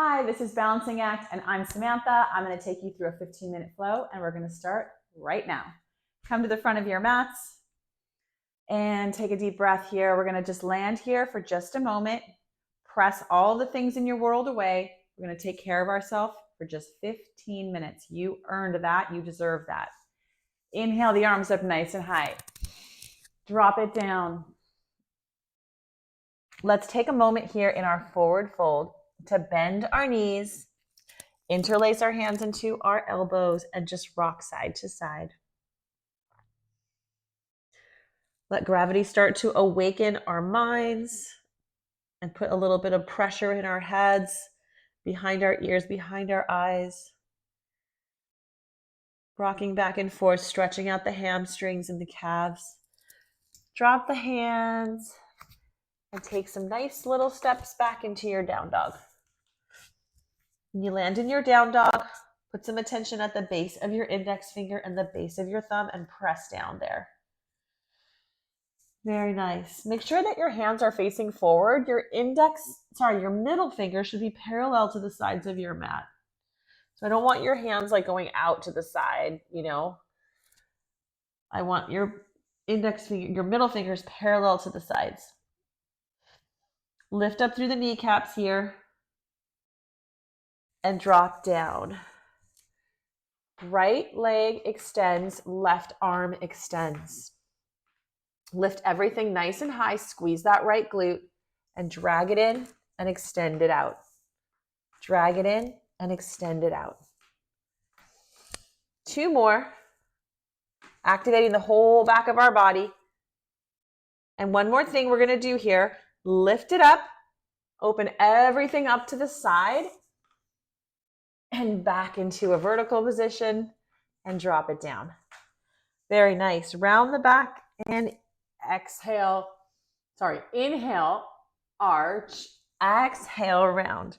Hi, this is Balancing Act, and I'm Samantha. I'm going to take you through a 15-minute flow, and we're going to start right now. Come to the front of your mats and take a deep breath here. We're going to just land here for just a moment. Press all the things in your world away. We're going to take care of ourselves for just 15 minutes. You earned that. You deserve that. Inhale the arms up nice and high. Drop it down. Let's take a moment here in our forward fold to bend our knees, interlace our hands into our elbows, and just rock side to side. Let gravity start to awaken our minds and put a little bit of pressure in our heads, behind our ears, behind our eyes. Rocking back and forth, stretching out the hamstrings and the calves. Drop the hands and take some nice little steps back into your down dog. When you land in your down dog, put some attention at the base of your index finger and the base of your thumb and press down there. Very nice. Make sure that your hands are facing forward. Your middle finger should be parallel to the sides of your mat. So I don't want your hands like going out to the side, I want your index finger, your middle fingers parallel to the sides. Lift up through the kneecaps here and drop down. Right leg extends, left arm extends. Lift everything nice and high, squeeze that right glute and drag it in and extend it out. Drag it in and extend it out. 2 more, activating the whole back of our body. And one more thing we're going to do here, lift it up, open everything up to the side and back into a vertical position and drop it down. Very nice. Round the back and inhale, arch, exhale, round.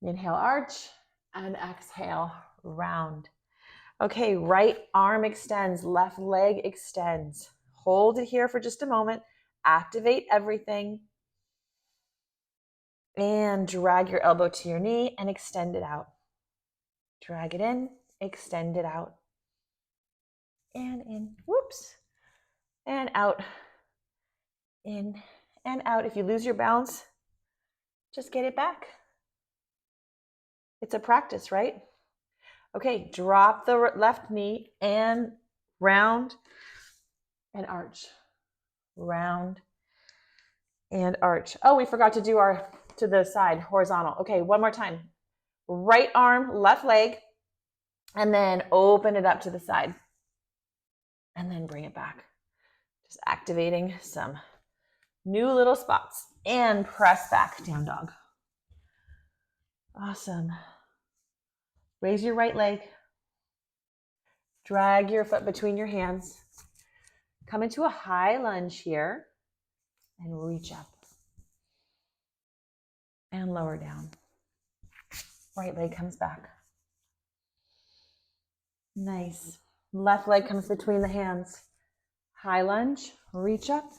Inhale, arch, and exhale, round. Okay, right arm extends, left leg extends. Hold it here for just a moment. Activate everything. And drag your elbow to your knee and extend it out. Drag it in, extend it out. And in, whoops. And out. In and out. If you lose your balance, just get it back. It's a practice, right? Okay, drop the left knee and round and arch. Round and arch. Oh, we forgot to do our to the side, horizontal. Okay, one more time. Right arm, left leg, and then open it up to the side. And then bring it back. Just activating some new little spots. And press back, down dog. Awesome. Raise your right leg. Drag your foot between your hands. Come into a high lunge here. And reach up. And lower down. Right leg comes back. Nice. Left leg comes between the hands. High lunge, reach up.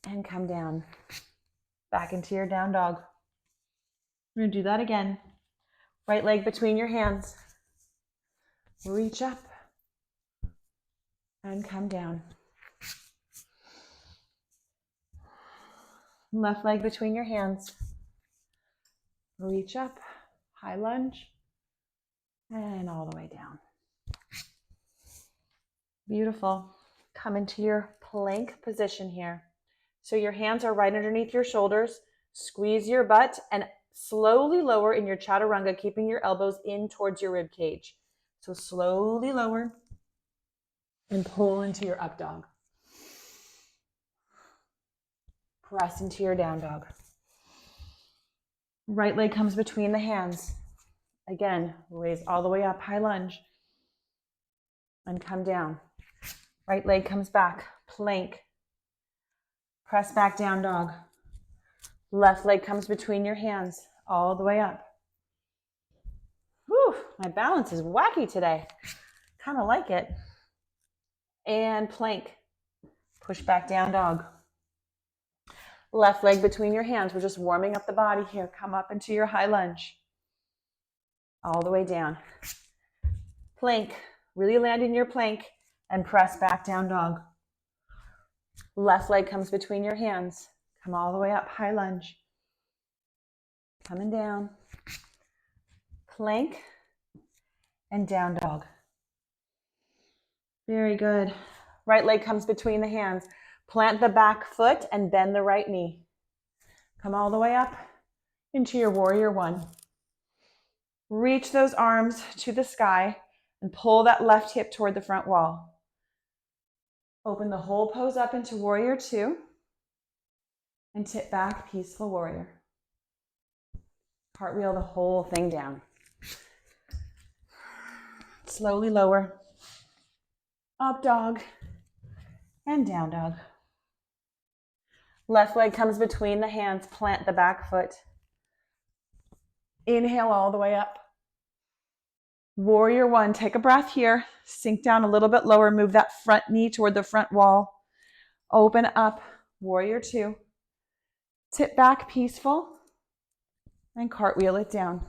And come down. Back into your down dog. We're going to do that again. Right leg between your hands. Reach up. And come down. Left leg between your hands. Reach up. High lunge. And all the way down. Beautiful. Come into your plank position here. So your hands are right underneath your shoulders. Squeeze your butt and slowly lower in your chaturanga, keeping your elbows in towards your rib cage. So slowly lower and pull into your up dog. Press into your down dog. Right leg comes between the hands. Again, raise all the way up, high lunge. And come down. Right leg comes back, plank. Press back, down dog. Left leg comes between your hands, all the way up. Whew, my balance is wacky today. Kind of like it. And plank. Push back, down dog. Left leg between your hands. We're just warming up the body here. Come up into your high lunge. All the way down. Plank. Really land in your plank and press back down dog. Left leg comes between your hands. Come all the way up, high lunge. Coming down. Plank and down dog. Very good. Right leg comes between the hands. Plant the back foot and bend the right knee. Come all the way up into your warrior one. Reach those arms to the sky and pull that left hip toward the front wall. Open the whole pose up into warrior two and tip back, peaceful warrior. Cartwheel the whole thing down. Slowly lower. Up dog and down dog. Left leg comes between the hands. Plant the back foot. Inhale all the way up. Warrior one. Take a breath here. Sink down a little bit lower. Move that front knee toward the front wall. Open up. Warrior two. Tip back, peaceful. And cartwheel it down.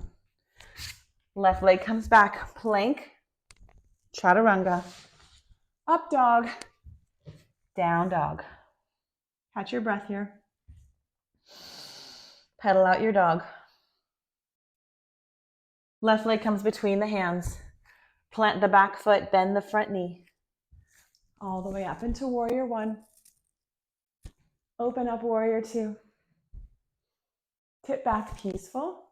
Left leg comes back. Plank. Chaturanga. Up dog. Down dog. Catch your breath here. Pedal out your dog. Left leg comes between the hands. Plant the back foot, bend the front knee. All the way up into warrior one. Open up warrior two. Tip back, peaceful.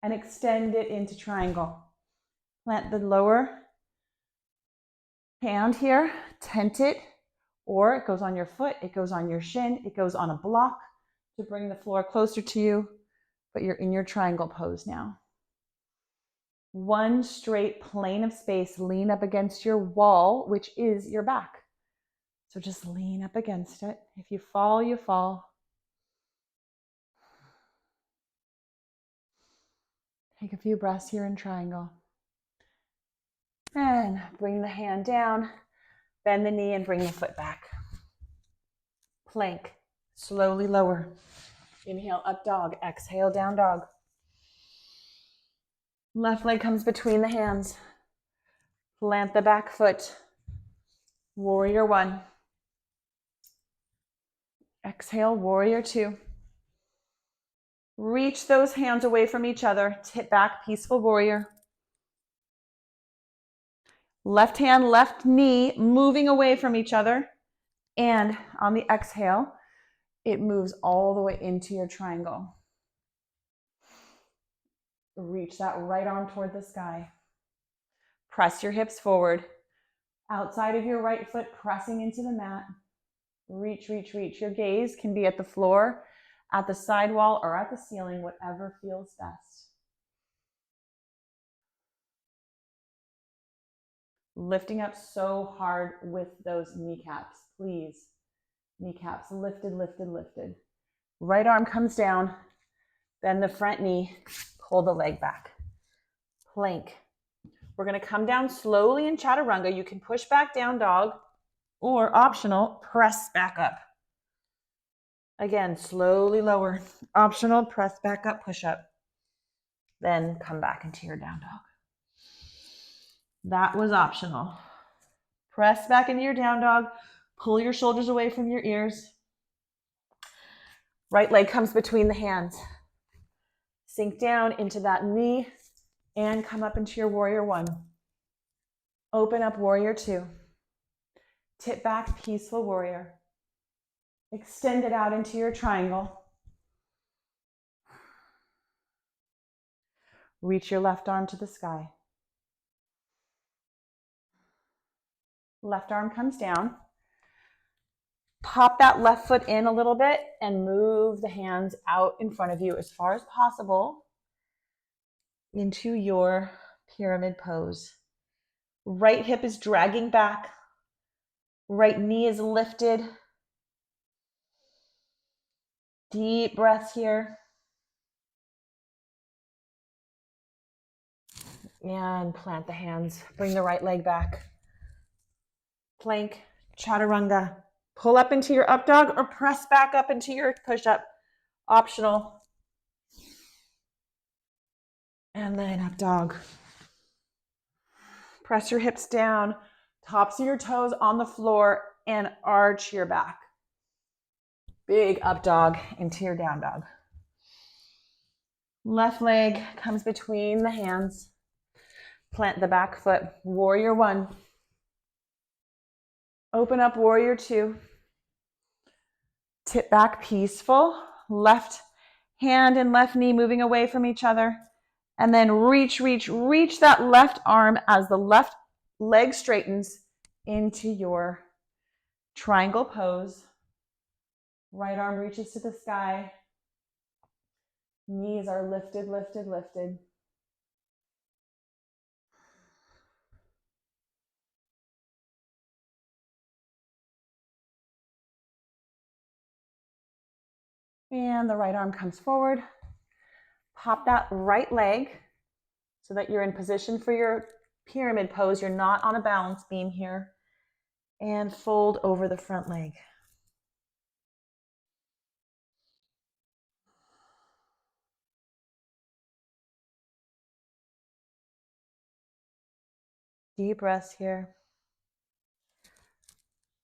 And extend it into triangle. Plant the lower hand here, tent it, or it goes on your foot, it goes on your shin, it goes on a block to bring the floor closer to you, but you're in your triangle pose now. One straight plane of space, lean up against your wall, which is your back. So just lean up against it. If you fall, you fall. Take a few breaths here in triangle. And bring the hand down, bend the knee and bring the foot back. Plank, slowly lower. Inhale, up dog. Exhale, down dog. Left leg comes between the hands. Plant the back foot. Warrior one. Exhale, warrior two. Reach those hands away from each other. Tip back, peaceful warrior. Left hand, left knee moving away from each other. And on the exhale, it moves all the way into your triangle. Reach that right arm toward the sky. Press your hips forward. Outside of your right foot, pressing into the mat. Reach, reach, reach. Your gaze can be at the floor, at the sidewall, or at the ceiling, whatever feels best. Lifting up so hard with those kneecaps, please. Kneecaps lifted, lifted, lifted. Right arm comes down, bend the front knee, pull the leg back. Plank. We're going to come down slowly in chaturanga. You can push back down dog, or optional, press back up. Again, slowly lower. Optional, press back up, push up. Then come back into your down dog. That was optional. Press back into your down dog. Pull your shoulders away from your ears. Right leg comes between the hands. Sink down into that knee and come up into your warrior one. Open up warrior two. Tip back, peaceful warrior. Extend it out into your triangle. Reach your left arm to the sky. Left arm comes down. Pop that left foot in a little bit and move the hands out in front of you as far as possible into your pyramid pose. Right hip is dragging back. Right knee is lifted. Deep breaths here. And plant the hands. Bring the right leg back. Plank, chaturanga. Pull up into your up dog or press back up into your push-up. Optional. And then up dog. Press your hips down, tops of your toes on the floor, and arch your back. Big up dog into your down dog. Left leg comes between the hands. Plant the back foot. Warrior one. Open up warrior two. Tip back peaceful. Left hand and left knee moving away from each other. And then reach that left arm as the left leg straightens into your triangle pose. Right arm reaches to the sky. Knees are lifted, lifted, lifted. And the right arm comes forward. Pop that right leg so that you're in position for your pyramid pose. You're not on a balance beam here. And fold over the front leg. Deep breaths here.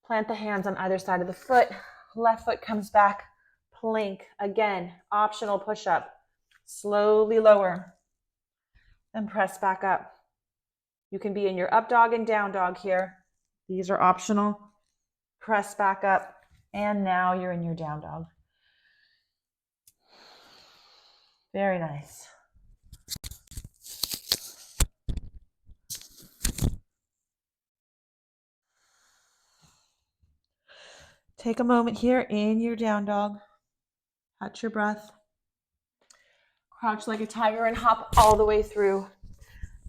Plant the hands on either side of the foot. Left foot comes back. Plank. Again, optional push-up. Slowly lower. And press back up. You can be in your up dog and down dog here. These are optional. Press back up. And now you're in your down dog. Very nice. Take a moment here in your down dog. Catch your breath. Crouch like a tiger and hop all the way through.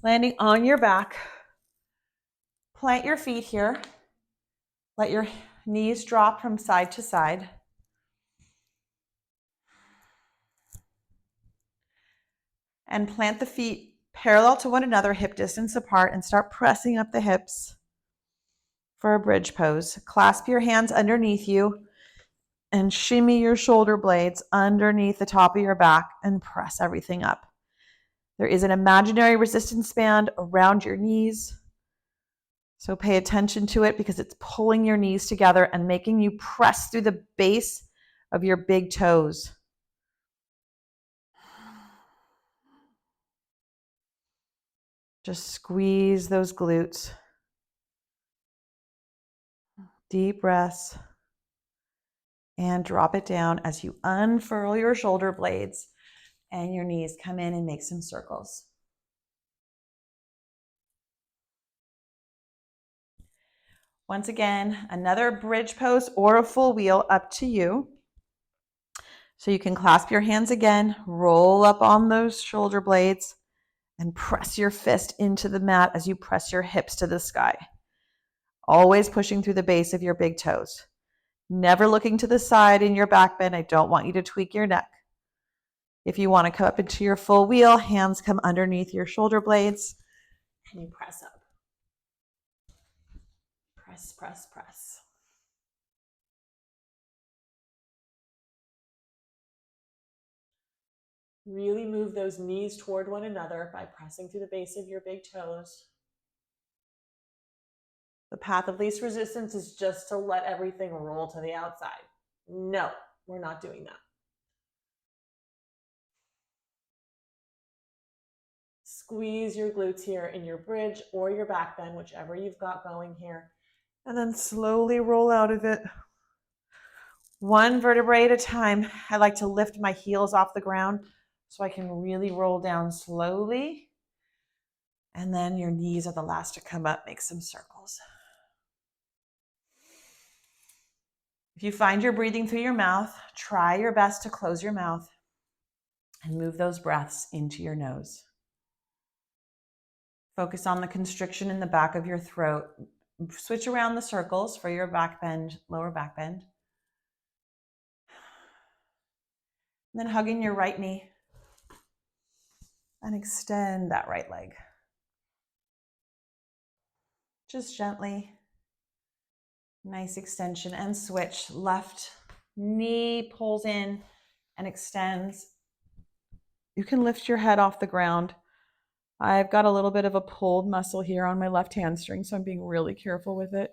Landing on your back. Plant your feet here. Let your knees drop from side to side. And plant the feet parallel to one another, hip distance apart, and start pressing up the hips for a bridge pose. Clasp your hands underneath you and shimmy your shoulder blades underneath the top of your back and press everything up. There is an imaginary resistance band around your knees. So pay attention to it because it's pulling your knees together and making you press through the base of your big toes. Just squeeze those glutes. Deep breaths. And drop it down as you unfurl your shoulder blades and your knees come in and make some circles. Once again, another bridge pose or a full wheel, up to you. So you can clasp your hands again, roll up on those shoulder blades, and press your fist into the mat as you press your hips to the sky. Always pushing through the base of your big toes. Never looking to the side in your back bend. I don't want you to tweak your neck. If you want to come up into your full wheel, hands come underneath your shoulder blades, and you press up. Press, press, press. Really move those knees toward one another by pressing through the base of your big toes. The path of least resistance is just to let everything roll to the outside. No, we're not doing that. Squeeze your glutes here in your bridge or your back bend, whichever you've got going here. And then slowly roll out of it. One vertebrae at a time. I like to lift my heels off the ground so I can really roll down slowly. And then your knees are the last to come up. Make some circles. If you find you're breathing through your mouth, try your best to close your mouth and move those breaths into your nose. Focus on the constriction in the back of your throat. Switch around the circles for your back bend, lower back bend. And then hug in your right knee and extend that right leg. Just gently Nice extension and switch. Left knee pulls in and extends. You can lift your head off the ground. I've got a little bit of a pulled muscle here on my left hamstring, so I'm being really careful with it.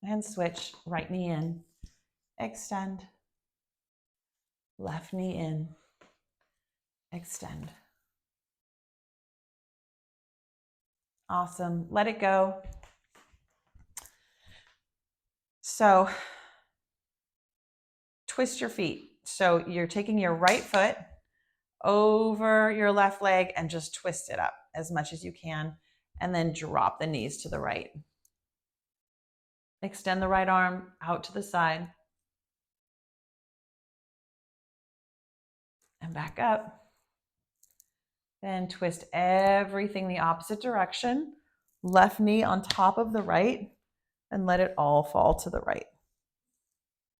And switch. Right knee in. Extend. Left knee in. Extend. Awesome. Let it go. So twist your feet. So you're taking your right foot over your left leg and just twist it up as much as you can, and then drop the knees to the right. Extend the right arm out to the side and back up. Then twist everything the opposite direction. Left knee on top of the right and let it all fall to the right.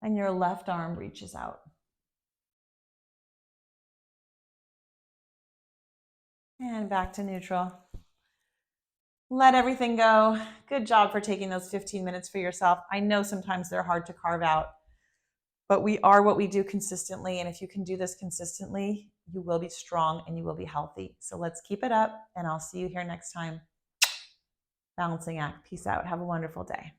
And your left arm reaches out. And back to neutral. Let everything go. Good job for taking those 15 minutes for yourself. I know sometimes they're hard to carve out, but we are what we do consistently. And if you can do this consistently, you will be strong and you will be healthy. So let's keep it up, and I'll see you here next time. Balancing act. Peace out. Have a wonderful day.